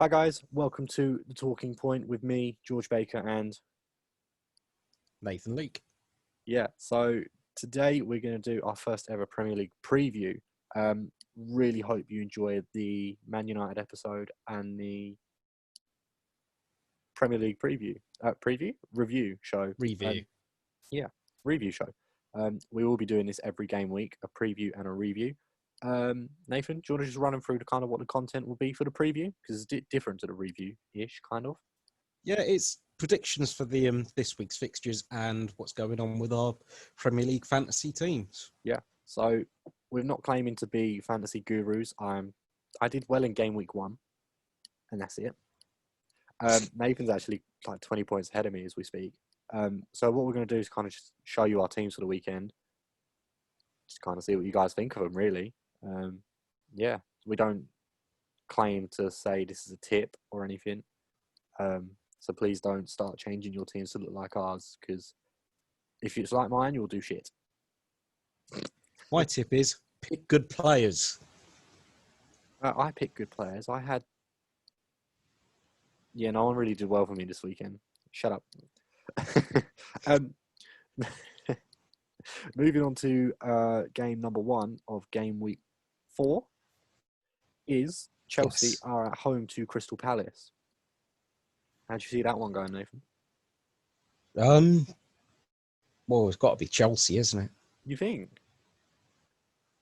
Hi guys, welcome to the Talking Point with me, George Baker, and Nathan Leake. so today we're going to do our first ever Premier League preview. Really hope you enjoyed the Man United episode and the Premier League review show. Review. Review show. We will be doing this every game week, a preview and a review. Nathan, do you want to just run them through the kind of what the content will be for the preview? Because it's different to the review-ish, kind of. Yeah, it's predictions for the this week's fixtures and what's going on with our Premier League fantasy teams. Yeah. So we're not claiming to be fantasy gurus. I did well in game week 1, and that's it. Nathan's actually like 20 points ahead of me as we speak. So what we're going to do is kind of just show you our teams for the weekend. Just kind of see what you guys think of them, really. We don't claim to say this is a tip or anything. So please don't start changing your teams to look like ours, because if it's like mine, you'll do shit. My tip is pick good players. I picked good players. No one really did well for me this weekend. Shut up. Moving on to game number 1 of game week 4 is Chelsea are at home to Crystal Palace. How'd you see that one going, Nathan? Well, it's got to be Chelsea, isn't it? You think?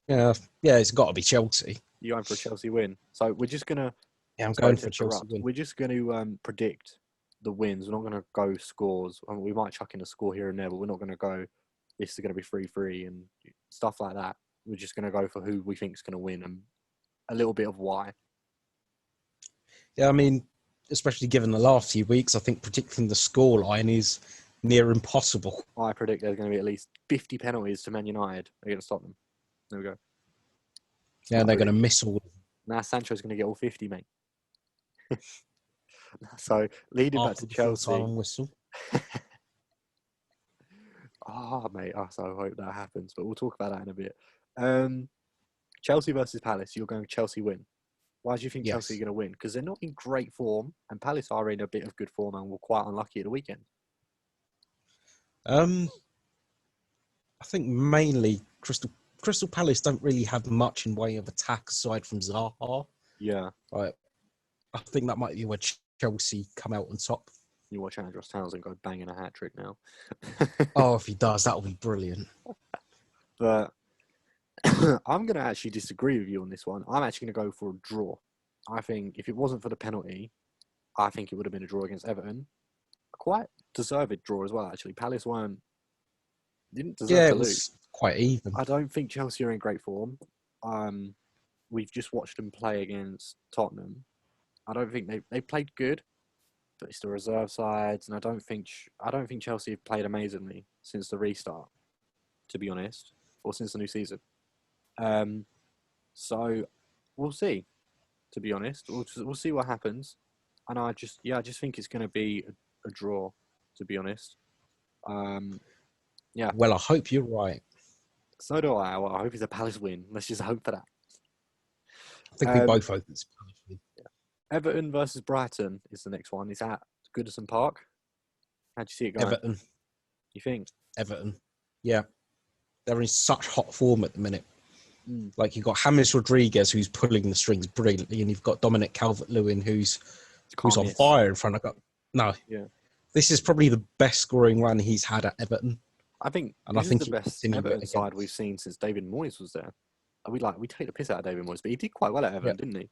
Yeah, it's got to be Chelsea. You're going for a Chelsea win. So we're just going to... Yeah, I'm going for Chelsea win. We're just going to predict the wins. We're not going to go scores. I mean, we might chuck in a score here and there, but we're not going to go, this is going to be 3-3 and stuff like that. We're just going to go for who we think is going to win and a little bit of why. Yeah, I mean, especially given the last few weeks, I think predicting the scoreline is near impossible. I predict there's going to be at least 50 penalties to Man United against Tottenham. There we go. Yeah, they're going to miss all. Now Sancho's going to get all 50, mate. So, leading back to Chelsea. Whistle. Mate, I so hope that happens, but we'll talk about that in a bit. Chelsea versus Palace, you're going Chelsea win. Why do you think Chelsea are going to win? Because they're not in great form, and Palace are in a bit of good form and were quite unlucky at the weekend. I think mainly Crystal Palace don't really have much in way of attack aside from Zaha. Yeah. Right. I think that might be where Chelsea come out on top. You watch Andros Townsend go banging a hat-trick now. If he does, that'll be brilliant. But I'm going to actually disagree with you on this one. I'm actually going to go for a draw. I think if it wasn't for the penalty, I think it would have been a draw against Everton. A quite deserved draw as well, actually. Palace didn't deserve to lose. Quite even. I don't think Chelsea are in great form. We've just watched them play against Tottenham. I don't think they played good, but it's the reserve sides, and I don't think Chelsea have played amazingly since the restart, to be honest, or since the new season. So we'll see. To be honest, we'll see what happens, and I just think it's going to be a draw. To be honest, yeah. Well, I hope you're right. So do I. Well, I hope it's a Palace win. Let's just hope for that. I think we both hope it's Palace win. Everton versus Brighton is the next one. It's at Goodison Park. How do you see it going? Everton. You think? Everton. Yeah. They're in such hot form at the minute. Mm. Like, you've got James Rodriguez, who's pulling the strings brilliantly, and you've got Dominic Calvert-Lewin, who's on fire in front of... No. Yeah. This is probably the best scoring run he's had at Everton. I think this is the best Everton side we've seen since David Moyes was there. We take the piss out of David Moyes, but he did quite well at Everton, didn't he?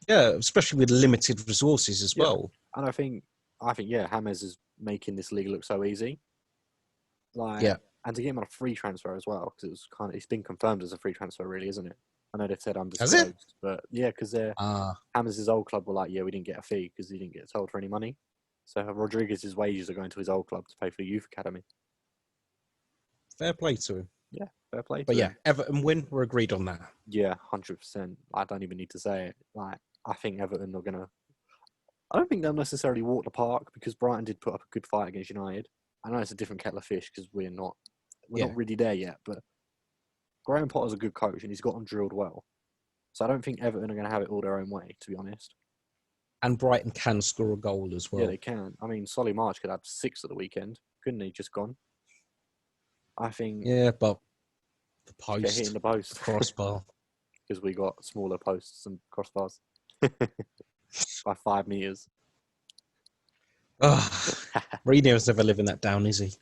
Yeah, especially with limited resources as well. And I think James is making this league look so easy. And to get him on a free transfer as well, because it's been confirmed as a free transfer, really, isn't it? I know they've said undisclosed, has it? But yeah, because James' old club were like, we didn't get a fee because he didn't get told for any money. So Rodriguez's wages are going to his old club to pay for the youth academy. Fair play to him. Yeah, fair play. But Everton win. We're agreed on that. Yeah, 100%. I don't even need to say it. I think Everton are gonna. I don't think they'll necessarily walk the park because Brighton did put up a good fight against United. I know it's a different kettle of fish because we're not really there yet. But Graham Potter's a good coach and he's got them drilled well. So I don't think Everton are going to have it all their own way, to be honest. And Brighton can score a goal as well. Yeah, they can. I mean, Solly March could have 6 at the weekend, couldn't he? Just gone. I think Yeah, but the get hit in post, the post the crossbar. because we got smaller posts and crossbars by 5 meters. Mourinho's never living that down, is he?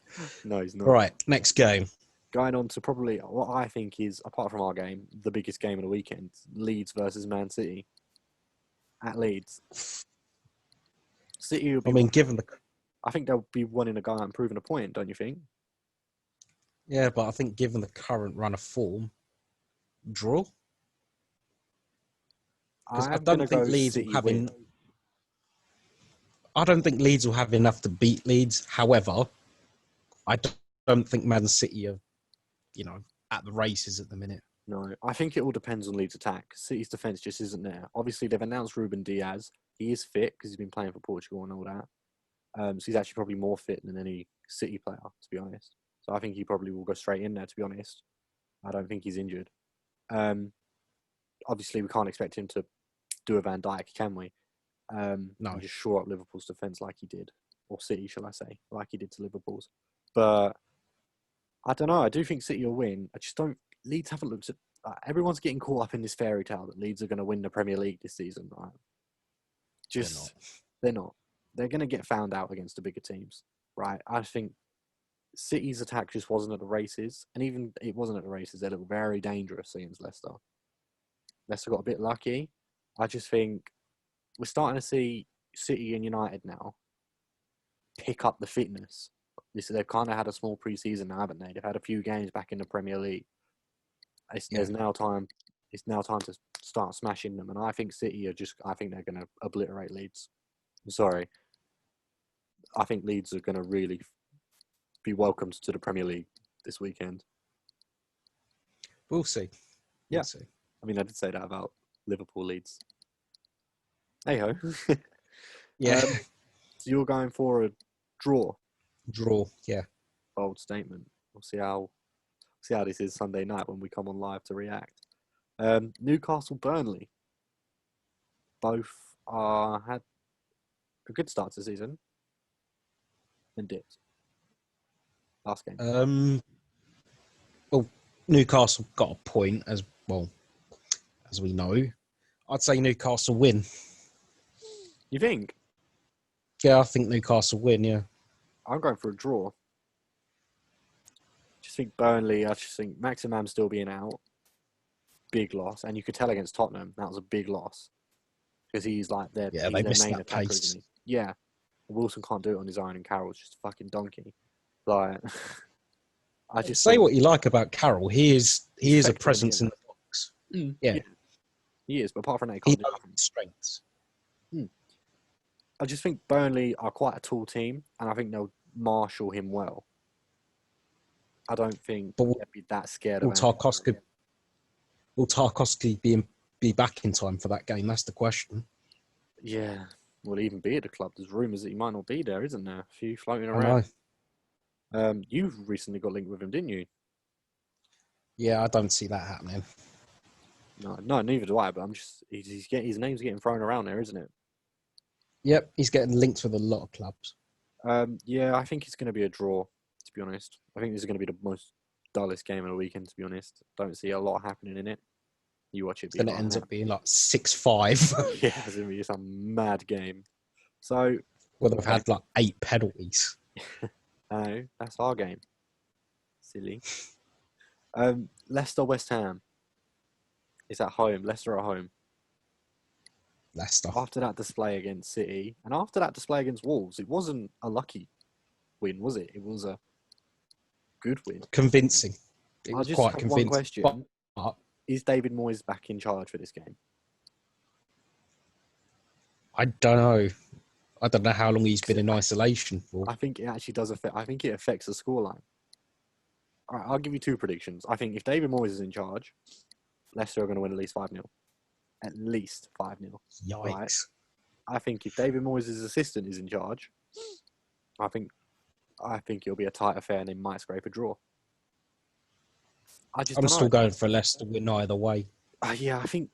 No, he's not. All right, next game. Going on to probably what I think is, apart from our game, the biggest game of the weekend: Leeds versus Man City at Leeds. City will be. I mean, given the I think they'll be wanting to go out and proving a point, don't you think? yeah, but I think given the current run of form, draw. Because I don't think Leeds will have I don't think Leeds will have enough to beat Leeds. However, I don't think Man City are, at the races at the minute. No, I think it all depends on Leeds' attack. City's defence just isn't there. Obviously, they've announced Ruben Diaz. He is fit because he's been playing for Portugal and all that. So he's actually probably more fit than any City player, to be honest. So I think he probably will go straight in there, to be honest. I don't think he's injured. Obviously, we can't expect him to do a Van Dijk, can we? No. And just shore up Liverpool's defence like he did. Or City, shall I say, like he did to Liverpool's. But I don't know. I do think City will win. I just don't. Leeds haven't looked at. Everyone's getting caught up in this fairy tale that Leeds are going to win the Premier League this season. Right? They're not. They're going to get found out against the bigger teams, right? I think City's attack just wasn't at the races, and even it wasn't at the races. They looked very dangerous against Leicester. Leicester got a bit lucky. I just think we're starting to see City and United now pick up the fitness. They've kind of had a small pre-season now, haven't they? They've had a few games back in the Premier League. It's now time to start smashing them, and I think City are just. I think they're going to obliterate Leeds. I'm sorry. I think Leeds are going to really be welcomed to the Premier League this weekend. We'll see. We'll see. I mean, I did say that about Liverpool Leeds. Hey ho. Yeah. So you're going for a draw. Draw. Yeah. Bold statement. We'll see how this is Sunday night when we come on live to react. Newcastle Burnley. Both had a good start to the season and dipped. Last game. Well, Newcastle got a point as we know. I'd say Newcastle win. You think? Yeah, I think Newcastle win, yeah. I'm going for a draw. Just think Burnley, I just think Maximum still being out. Big loss. And you could tell against Tottenham, that was a big loss. Because he's like their they main missed that attacker, pace. isn't he? Yeah. Wilson can't do it on his own and Carroll's just a fucking donkey. Like, I just say what you like about Carroll. He is a presence in the box. Yeah. He is, but apart from that, he He can't do knows nothing. his strengths. I just think Burnley are quite a tall team, and I think they'll marshal him well. I don't think they'll be that scared of him. Will Tarkowski be back in time for that game? That's the question. Yeah. Will he even be at the club? There's rumours that he might not be there, isn't there? A few floating around. You recently got linked with him, didn't you? Yeah, I don't see that happening. No, neither do I. But I'm just his name's getting thrown around there, isn't it? Yep, he's getting linked with a lot of clubs. Yeah, I think it's going to be a draw. To be honest, I think this is going to be the most dullest game of the weekend. To be honest, don't see a lot happening in it. You watch it. Then it ends up being like 6-5. Yeah, it's going to be some mad game. So, well, they've had like 8 penalties. No, that's our game. Silly. Leicester West Ham. It's at home. Leicester at home. Leicester. After that display against City and after that display against Wolves, it wasn't a lucky win, was it? It was a good win. Convincing. It was quite convincing. One question. But is David Moyes back in charge for this game? I don't know. I don't know how long he's been in isolation for. I think it actually does affect. I think it affects the scoreline. All right, I'll give you 2 predictions. I think if David Moyes is in charge, Leicester are going to win at least 5-0. At least 5-0. Yikes. Right? I think if David Moyes' assistant is in charge, I think it'll be a tight affair and they might scrape a draw. I'm still going for Leicester win either way. Yeah, I think.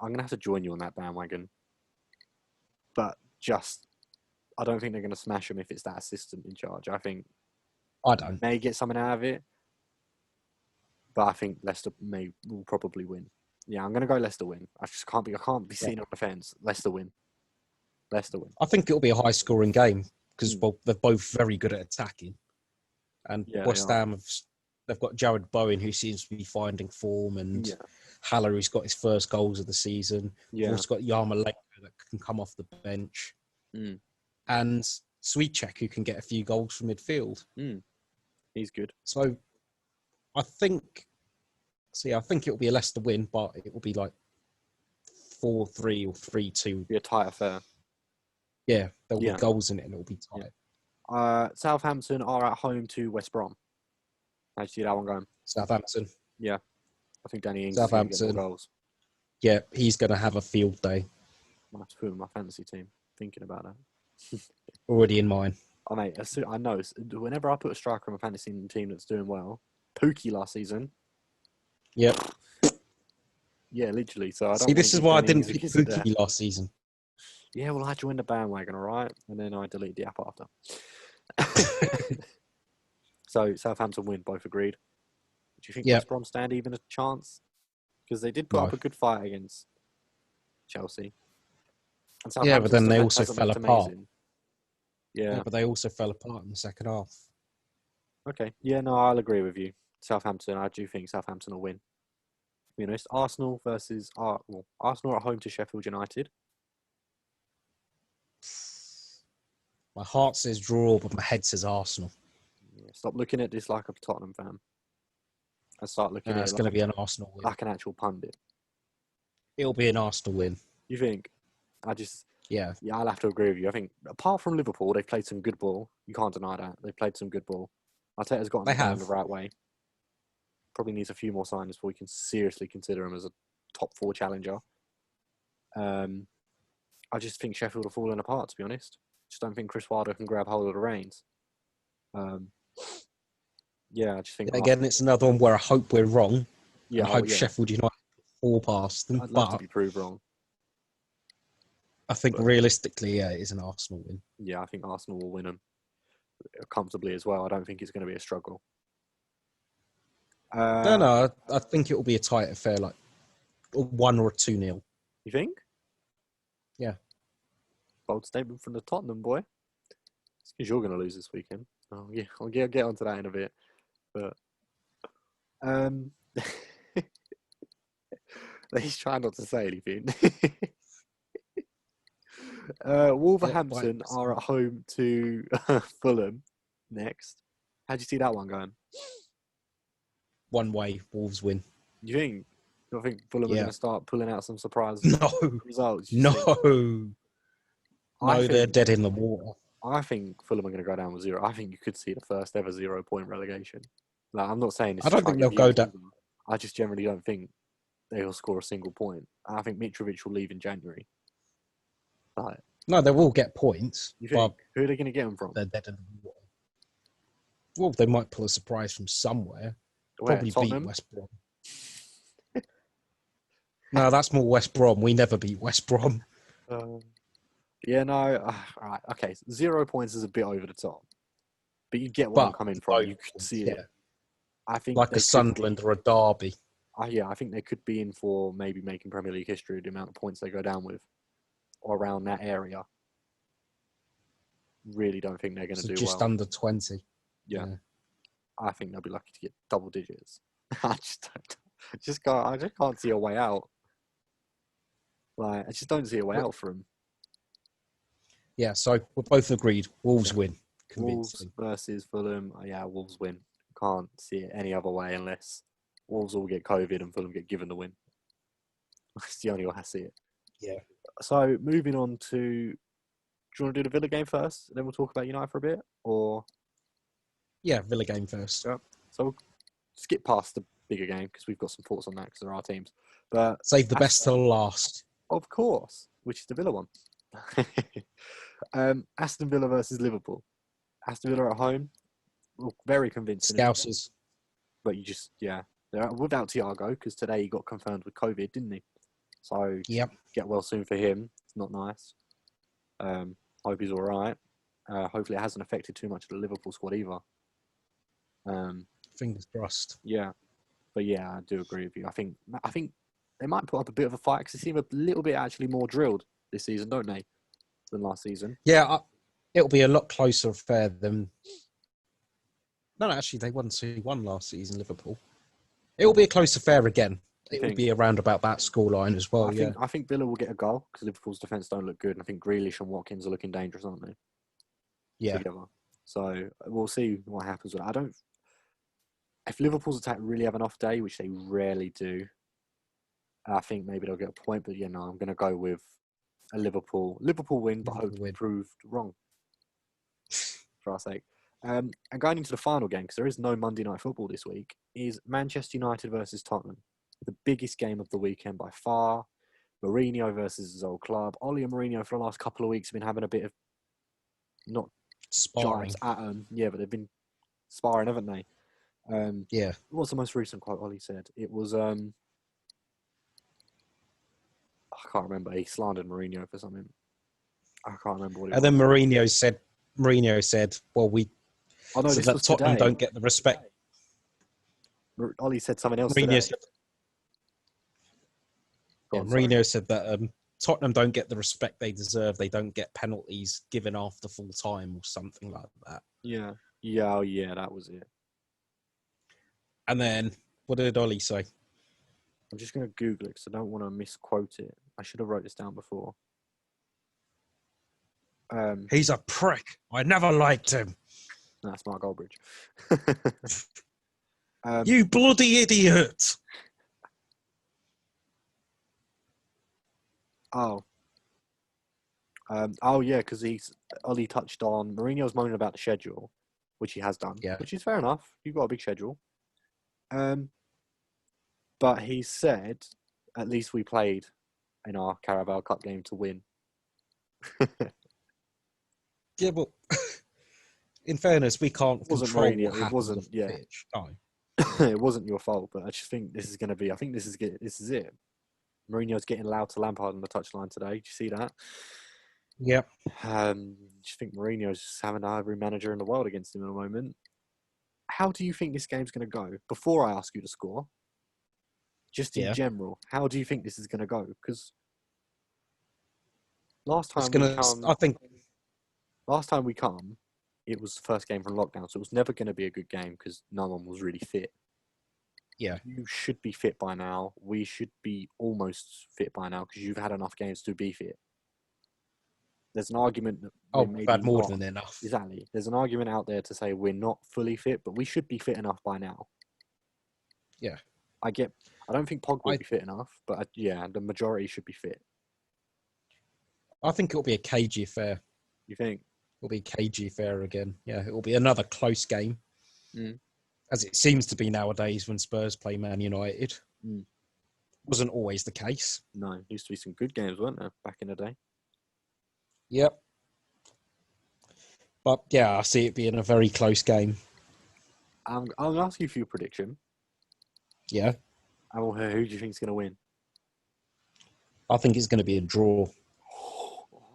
I'm going to have to join you on that bandwagon. But I don't think they're going to smash them if it's that assistant in charge. I think I don't. may get something out of it, but I think Leicester will probably win. Yeah, I'm going to go Leicester win. I can't be seen on the fence. Leicester win. Leicester win. I think it'll be a high scoring game because Mm. they're both very good at attacking. And Yeah, West they are. Ham, they've got Jared Bowen, who seems to be finding form, and Yeah. Haller, who's got his first goals of the season. We've Yeah. also got Yarmolenko that can come off the bench. Mm. And Sweetcheck, who can get a few goals from midfield. He's good. So I think it'll be a Leicester win, but it will be like 4-3 or 3-2. Be a tight affair. Yeah, there'll Yeah. be goals in it and it'll be tight. Southampton are at home to West Brom. How do you see that one going? Southampton. Yeah. I think Danny Ings is going to get Southampton. more goals. Yeah, he's going to have a field day. I have to put him in my fantasy team. Thinking about that. Already in mine. Oh, mate, I know. Whenever I put a striker in my fantasy team that's doing well, Pookie last season. Yep. Yeah, literally. So I don't. See, this is why I didn't pick pick there. Pookie last season. Yeah, well, I joined the bandwagon, all right, and then I deleted the app after. So Southampton win, both agreed. Do you think Yep. West Brom stand even a chance? Because they did put No. up a good fight against Chelsea. And Yeah, but then Southampton's they defence also hasn't fell looked apart. amazing. Yeah. But they also fell apart in the second half. Okay. Yeah, no, I'll agree with you. Southampton, I do think Southampton will win. To be honest, Arsenal versus Arsenal at home to Sheffield United. My heart says draw, but my head says Arsenal. Yeah, stop looking at this like a Tottenham fan. And start looking at It's it going to be an Arsenal win. like an actual pundit. It'll be an Arsenal win. You think? Yeah. I'll have to agree with you. I think apart from Liverpool, they've played some good ball. You can't deny that. They've played some good ball. Arteta's gotten They them have. the right way. Probably needs a few more signings before we can seriously consider him as a top 4 challenger. I just think Sheffield are falling apart, to be honest. Just don't think Chris Wilder can grab hold of the reins. Yeah, I just think... Again, it's another one where I hope we're wrong. Yeah, I hope Sheffield United fall past them. I'd love to But be proved wrong. I think realistically, yeah, it is an Arsenal win. Yeah, I think Arsenal will win them comfortably as well. I don't think it's going to be a struggle. No, I think it will be a tight affair, like 1 or 2-0. You think? Yeah. Bold statement from the Tottenham boy. It's because you're going to lose this weekend. Oh, yeah, I'll get onto that in a bit. But he's trying not to say anything. Wolverhampton are at home to Fulham next. How do you see that one going? One way, Wolves win. You think? I think Fulham are going to start pulling out some surprise results. No, they're dead in the water. I think Fulham are going to go down with 0. I think you could see the first ever 0-point relegation. Like, I'm not saying this. I don't think they'll go down. I just generally don't think they will score a single point. I think Mitrovic will leave in January. Like, No, they will get points. you think? Who are they going to get them from? They're dead in the water. Well, they might pull a surprise from somewhere. Where, Probably Tottenham? beat West Brom. No, that's more West Brom. We never beat West Brom. Yeah, no. All right, okay. 0 points is a bit over the top. But you get where I'm coming from. You could see it. I think like a Sunderland or a Derby. Yeah, I think they could be in for maybe making Premier League history with the amount of points they go down with, or around that area. Really don't think they're going to do just well. under 20. Yeah. I think they'll be lucky to get double digits. I just can't see a way out. Like, I just don't see a way out for them. Yeah, so we're both agreed. Wolves win. Wolves versus Fulham. Yeah, Wolves win. Can't see it any other way unless Wolves all get COVID and Fulham get given the win. That's the only way I see it. Yeah. So moving on to, do you want to do the Villa game first? Then we'll talk about United for a bit, or? Yeah, Villa game first. Yeah. So we'll skip past the bigger game because we've got some thoughts on that because there are teams. But save the best till last. Of course, which is the Villa one. Aston Villa versus Liverpool. Aston Villa at home, very convincing. Scousers. But they're without Thiago because today he got confirmed with COVID, didn't he? So Yep. get well soon for him. It's not nice. Hope he's all right. Hopefully it hasn't affected too much of the Liverpool squad either. Fingers crossed. Yeah, but yeah, I do agree with you. I think they might put up a bit of a fight because they seem a little bit actually more drilled this season, don't they, than last season? Yeah, it'll be a lot closer affair than. No, actually, they won 2-1 last season, Liverpool. It'll be a close affair again. It'll be around about that scoreline as well. I think Villa will get a goal because Liverpool's defence don't look good, and I think Grealish and Watkins are looking dangerous, aren't they? Yeah. Together. So we'll see what happens with it. If Liverpool's attack really have an off day, which they rarely do, I think maybe they'll get a point. But no, I'm going to go with a Liverpool win, but hope proved wrong. For our sake. And going into the final game, because there is no Monday Night Football this week, is Manchester United versus Tottenham. The biggest game of the weekend by far. Mourinho versus his old club. Oli and Mourinho for the last couple of weeks have been having a bit of not Sparring. jibes at them. Yeah, but they've been sparring, haven't they? Yeah. What's the most recent quote Oli said? It was I can't remember. He slandered Mourinho for something. I can't remember what it was. And then Mourinho said, well, this was Tottenham today. don't get the respect. Oli said something else Mourinho today. Mourinho said that Tottenham don't get the respect they deserve. They don't get penalties given after full time or something like that. Yeah, that was it. And then, what did Oli say? I'm just going to Google it because I don't want to misquote it. I should have wrote this down before. He's a prick. I never liked him. That's Mark Goldbridge. You bloody idiot. Yeah, because Oli touched on Mourinho's moaning about the schedule, which he has done, which is fair enough. You've got a big schedule. But he said, at least we played in our Carabao Cup game to win. Yeah, but in fairness, we can't control Mourinho, what happens on the pitch. No. It wasn't your fault, but I just think this is going to be. I think this is it. Mourinho's getting loud to Lampard on the touchline today. Did you see that? Yep. I just think Mourinho's just having every manager in the world against him at the moment. How do you think this game's going to go? Before I ask you to score, just in general, how do you think this is going to go? Because last time we come, it was the first game from lockdown, so it was never going to be a good game because no one was really fit. Yeah. You should be fit by now. We should be almost fit by now because you've had enough games to be fit. There's an argument that we've had more than enough. Exactly. There's an argument out there to say we're not fully fit, but we should be fit enough by now. Yeah. I don't think Pogba will be fit enough, but the majority should be fit. I think it'll be a cagey affair. You think? It'll be a cagey affair again. Yeah, it will be another close game. Mm. As it seems to be nowadays when Spurs play Man United. Mm. Wasn't always the case. No, used to be some good games, weren't there, back in the day? Yep. But yeah, I see it being a very close game. I'm going to ask you for your prediction. Yeah. Who do you think is going to win? I think it's going to be a draw.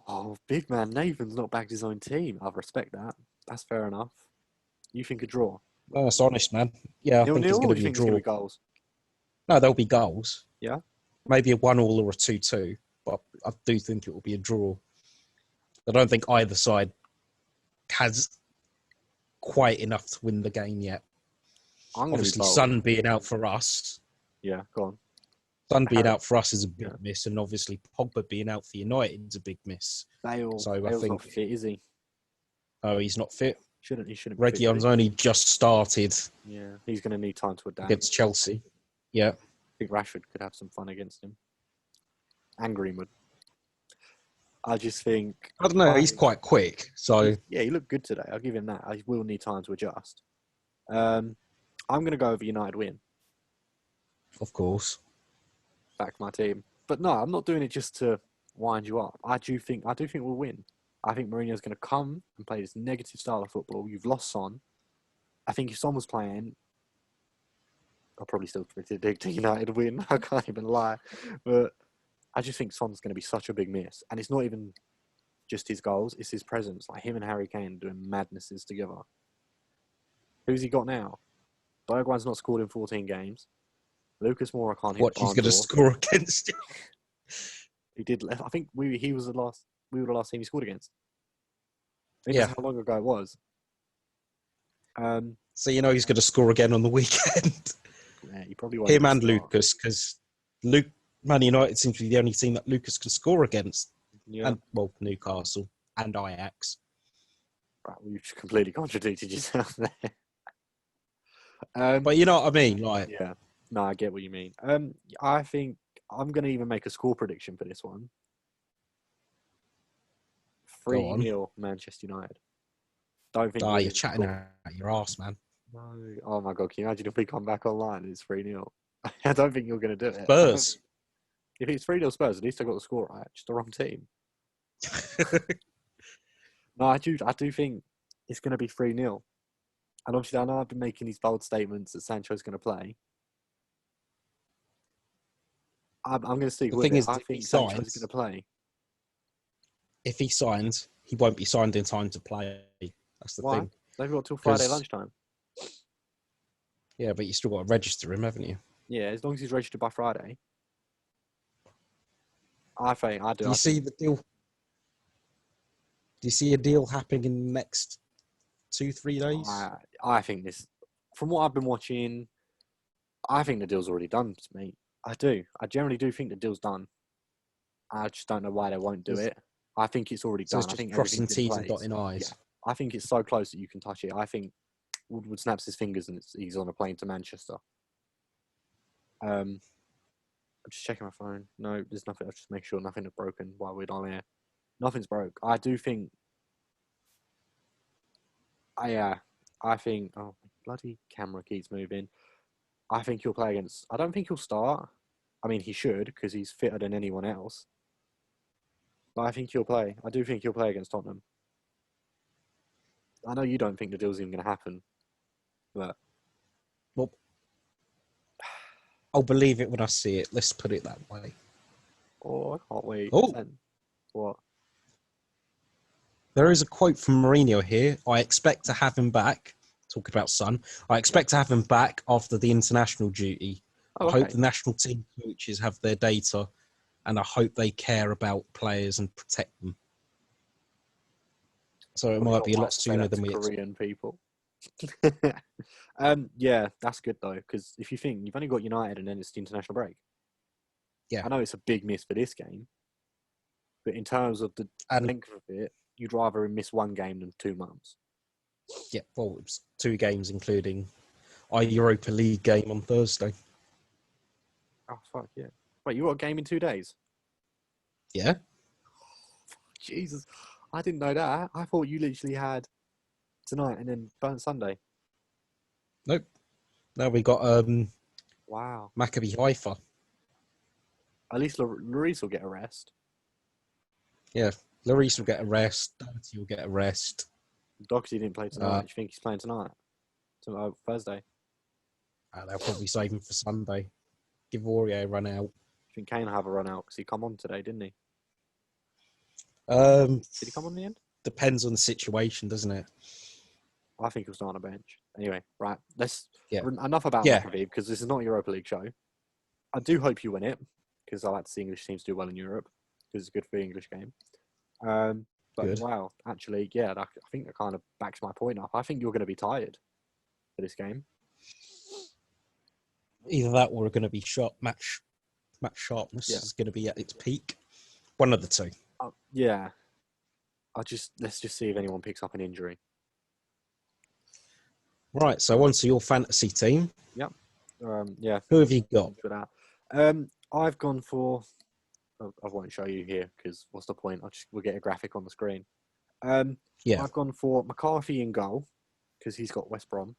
Oh, big man Nathan's not backed his own team. I respect that. That's fair enough. You think a draw? No, that's honest, man. Yeah, I think it's going to be a draw. Goals? No, there'll be goals. Yeah? Maybe a 1-1 or a 2-2, but I do think it will be a draw. I don't think either side has quite enough to win the game yet. Obviously, Son being out for us. Yeah, go on. Son being out for us is a big miss, and obviously Pogba being out for United is a big miss. Bale's not fit, is he? Oh, he's not fit? He shouldn't. Reguilon's only just started. Yeah, he's going to need time to adapt. Against Chelsea. Yeah. I think Rashford could have some fun against him. And Greenwood. I just think... I don't know, he's quite quick, so... Yeah, he looked good today. I'll give him that. I will need time to adjust. I'm going to go over United win. Of course. Back my team. But no, I'm not doing it just to wind you up. I do think we'll win. I think Mourinho's going to come and play this negative style of football. You've lost Son. I think if Son was playing, I'll probably still predict a United win. I can't even lie. But I just think Son's going to be such a big miss. And it's not even just his goals, it's his presence. Like him and Harry Kane doing madnesses together. Who's he got now? Bergwijn's not scored in 14 games. Lucas Moura can't hit What the he's barn going to door. score against you? He did. I think we were the last team he scored against. I think Yeah. that's how long ago it was. So you know he's going to score again on the weekend. Yeah, he probably won't. Him even and start. Lucas, because Man United seems to be the only team that Lucas can score against. Yeah. And, well, Newcastle and Ajax. Right, well, you've completely contradicted yourself there. But you know what I mean? Like, Yeah. No, I get what you mean. I think I'm going to even make a score prediction for this one. Go on. 3-0 Manchester United. Don't think. you're chatting out your arse, man. No. Oh my God! Can you imagine if we come back online and it's 3-0? I don't think you're going to do it. Spurs. If it's 3-0 Spurs, at least I got the score right. Just the wrong team. No, I do think it's going to be 3-0. And obviously, I know I've been making these bold statements that Sancho's going to play. I'm going to stick The with thing it. is, I if think he Sancho's signs- going to play. If he signs, he won't be signed in time to play. That's the Why? thing. They've got till Friday 'Cause- lunchtime. Yeah, but you still got to register him, haven't you? Yeah, as long as he's registered by Friday. I think I do. Do you see the deal? Do you see a deal happening in the next 2-3 days? I think this, from what I've been watching, I think the deal's already done, mate. I do. I generally do think the deal's done. I just don't know why they won't do it. I think it's already So done. it's I just think crossing everything's in T's and place. dotting I's. I think it's so close that you can touch it. I think Woodward snaps his fingers and he's on a plane to Manchester. I'm just checking my phone. No, there's nothing. I'll just make sure nothing is broken while we're on air. Nothing's broke. I do think. I think. Oh, my bloody camera keeps moving. I think he'll play against. I don't think he'll start. I mean, he should because he's fitter than anyone else. But I think he'll play. I do think he'll play against Tottenham. I know you don't think the deal's even going to happen, but Well, I'll believe it when I see it. Let's put it that way. I can't wait. Oh. What? There is a quote from Mourinho here. I expect to have him back. Talking about Son. I expect to have him back after the international duty. Oh, I hope okay. the national team coaches have their data, and I hope they care about players and protect them. So it Probably might not be a lot wise to say sooner that than to we expect. Korean people. Yeah, that's good though, because if you think you've only got United and then it's the international break. Yeah. I know it's a big miss for this game, but in terms of the And length of it, you'd rather miss one game than 2 months. yeah, well, it was 2 games, including our Europa League game on Thursday. Oh fuck yeah! Wait, you got a game in 2 days? Yeah. Jesus, I didn't know that. I thought you literally had tonight and then burnt Sunday. Nope. Now we got Wow. Maccabi Haifa. At least Lloris will get a rest. Yeah. Lloris will get a rest. Doherty will get a rest. Doherty didn't play tonight. Do you think he's playing tonight? Thursday. They'll probably save him for Sunday. Give Aurier a run out. I think Kane will have a run out because he come on today, didn't he? Did Did he come on in the end? Depends on the situation, doesn't it? I think he'll start on a bench. Anyway, right. Yeah. Enough about Yeah. Maccabi because this is not a Europa League show. I do hope you win it because I like to see English teams do well in Europe because it's good for the English game. But Good. wow, actually, yeah, I think that kind of backs my point up. I think you're going to be tired for this game. Either that or we're going to be sharp. Match sharpness is going to be at its peak. One of the two. Yeah. Let's just see if anyone picks up an injury. Right, so on to your fantasy team. Yeah. Who have you got? For that. I've gone for. I won't show you here because what's the point? We'll get a graphic on the screen. Yeah. I've gone for McCarthy in goal because he's got West Brom.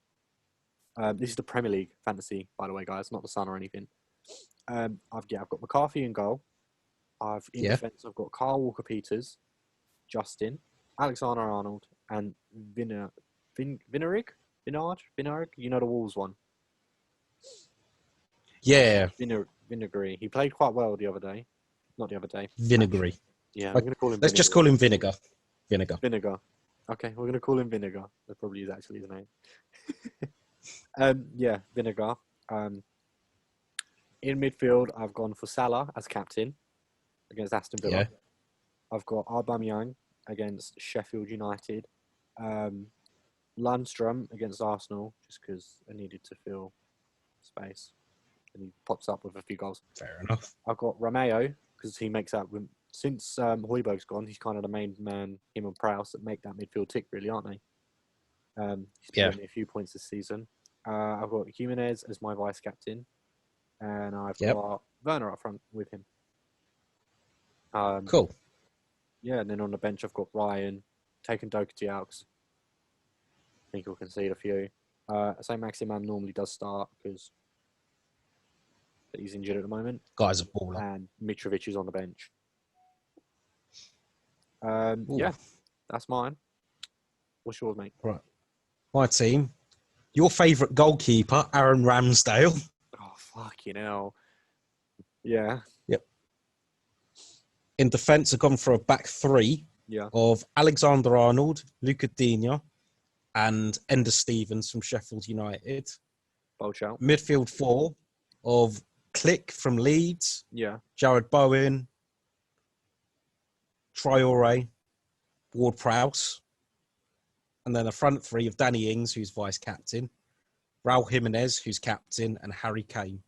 This is the Premier League fantasy, by the way, guys, not the Sun or anything. I've got McCarthy in goal. In defence, I've got Carl Walker-Peters, Justin, Alexander-Arnold, and Vinard. You know the Wolves one. Yeah. Vinagre. He played quite well the other day. not the other day. Vinegary. Yeah, we're going to call him Let's Vinegar. just call him Vinegar. Vinegar. Vinegar. Okay, we're going to call him Vinegar. That probably is actually his name. Yeah, Vinegar. In midfield, I've gone for Salah as captain against Aston Villa. Yeah. I've got Aubameyang against Sheffield United. Lundstrom against Arsenal, just because I needed to fill space. And he pops up with a few goals. Fair enough. I've got Romeo, because he makes that... Since Højbjerg's gone, he's kind of the main man, him and Prowse, that make that midfield tick, really, aren't they? He's Yeah. given me a few points this season. I've got Jimenez as my vice-captain. And I've got Werner up front with him. Cool. Yeah, and then on the bench, I've got Ryan, taking Doherty out, 'cause I think he'll concede a few. So Maximan normally does start, because he's injured at the moment. Guy's a baller. And Mitrovic is on the bench. Ooh. Yeah, that's mine. What's yours, mate? Right. My team. Your favourite goalkeeper, Aaron Ramsdale. Oh, fucking hell. Yeah. Yep. In defence, I've gone for a back three of Alexander Arnold, Luca Digne, and Ender Stevens from Sheffield United. Bold shout. Midfield four of Click from Leeds, Yeah. Jared Bowen, Traore, Ward-Prowse, and then a front three of Danny Ings, who's vice-captain, Raul Jimenez, who's captain, and Harry Kane.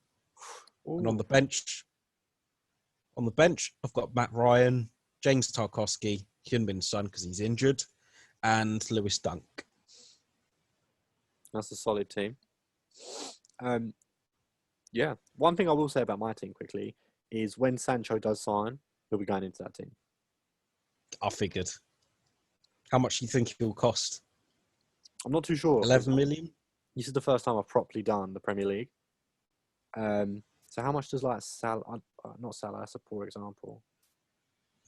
Ooh. And on the bench, I've got Matt Ryan, James Tarkowski, Hyun-Min Son, because he's injured, and Lewis Dunk. That's a solid team. Yeah. One thing I will say about my team quickly is when Sancho does sign, he'll be going into that team. I figured. How much do you think it will cost? I'm not too sure. 11 million? This is the first time I've properly done the Premier League. So how much does not Salah, that's a poor example.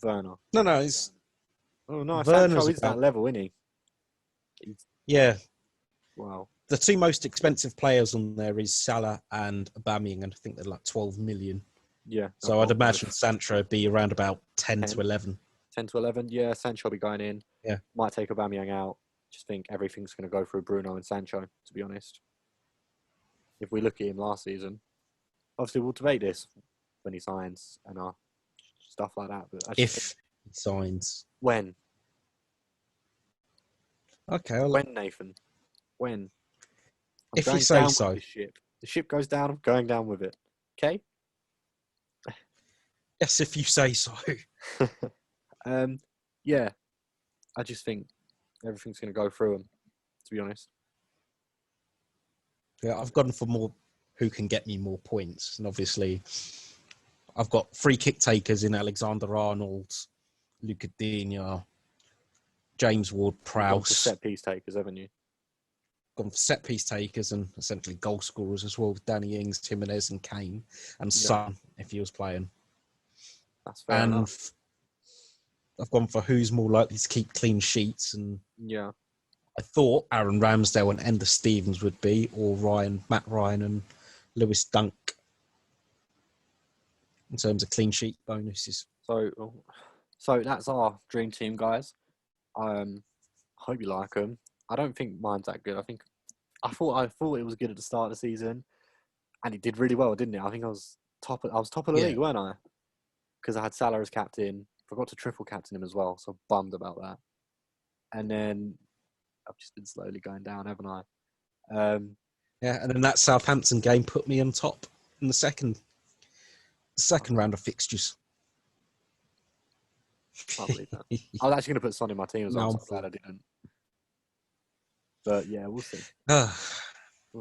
Werner. No, it's... Oh, no, Werner's Sancho is that level, isn't he? Yeah. Wow. The two most expensive players on there is Salah and Aubameyang, and I think they're like 12 million. Yeah. So I'd imagine Sancho would be around about 10 to 11. 10 to 11, yeah. Sancho will be going in. Yeah. Might take Aubameyang out. Just think everything's going to go through Bruno and Sancho, to be honest. If we look at him last season, obviously we'll debate this when he signs and stuff like that. But If he signs. When? Okay. When, Nathan? When? If you say so. The ship goes down, I'm going down with it. Okay? Yes, if you say so. Yeah. I just think everything's going to go through him, to be honest. Yeah, I've gone for more who can get me more points. And obviously, I've got free kick takers in Alexander Arnold, Luca Digne, James Ward-Prowse. Set piece takers, haven't you? Gone for set piece takers and essentially goal scorers as well with Danny Ings, Jimenez and Kane and Son if he was playing. That's fair enough. I've gone for who's more likely to keep clean sheets, and yeah, I thought Aaron Ramsdale and Ender Stevens would be, or Matt Ryan and Lewis Dunk in terms of clean sheet bonuses. So that's our dream team, guys. Hope you like them. I don't think mine's that good. I thought it was good at the start of the season, and it did really well, didn't it? I think I was top of the league, weren't I? Because I had Salah as captain. Forgot to triple captain him as well, so bummed about that. And then I've just been slowly going down, haven't I? And then that Southampton game put me on top in the second round of fixtures. Can't believe that. I was actually going to put Son in my team as well. So I'm glad I didn't. But yeah, we'll see.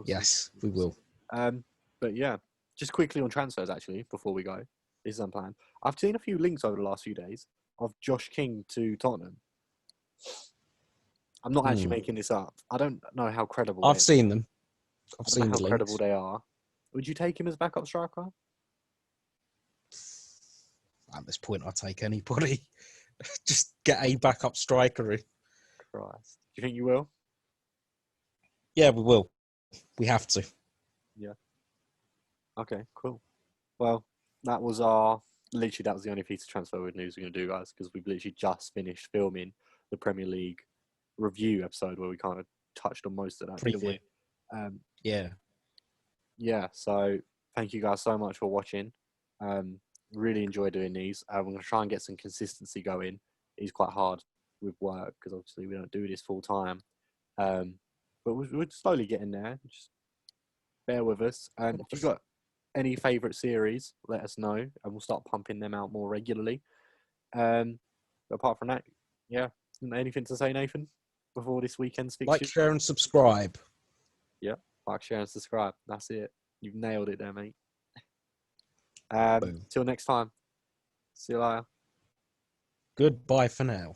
Yes, we will. But yeah, just quickly on transfers actually before we go. This is unplanned. I've seen a few links over the last few days of Josh King to Tottenham. I'm not actually making this up. I don't know how credible. I've seen them. I've seen how the credible links. they are. Would you take him as backup striker? At this point, I'll take anybody. Just get a backup striker. Christ. Do you think you will? Yeah, we will. We have to. Yeah. Okay, cool. Well, that was our literally that was the only piece of transfer news we're going to do, guys, because we've literally just finished filming the Premier League review episode where we kind of touched on most of that, didn't we? Yeah. Yeah, so thank you guys so much for watching. Really enjoy doing these. I'm going to try and get some consistency going. It's quite hard with work because obviously we don't do this full time. But we're slowly getting there. Just bear with us. If you've got any favourite series, let us know and we'll start pumping them out more regularly. But apart from that, yeah, anything to say, Nathan, before this weekend's fixtures? Like, share, and subscribe. Yeah, like, share, and subscribe. That's it. You've nailed it there, mate. Till next time. See you later. Goodbye for now.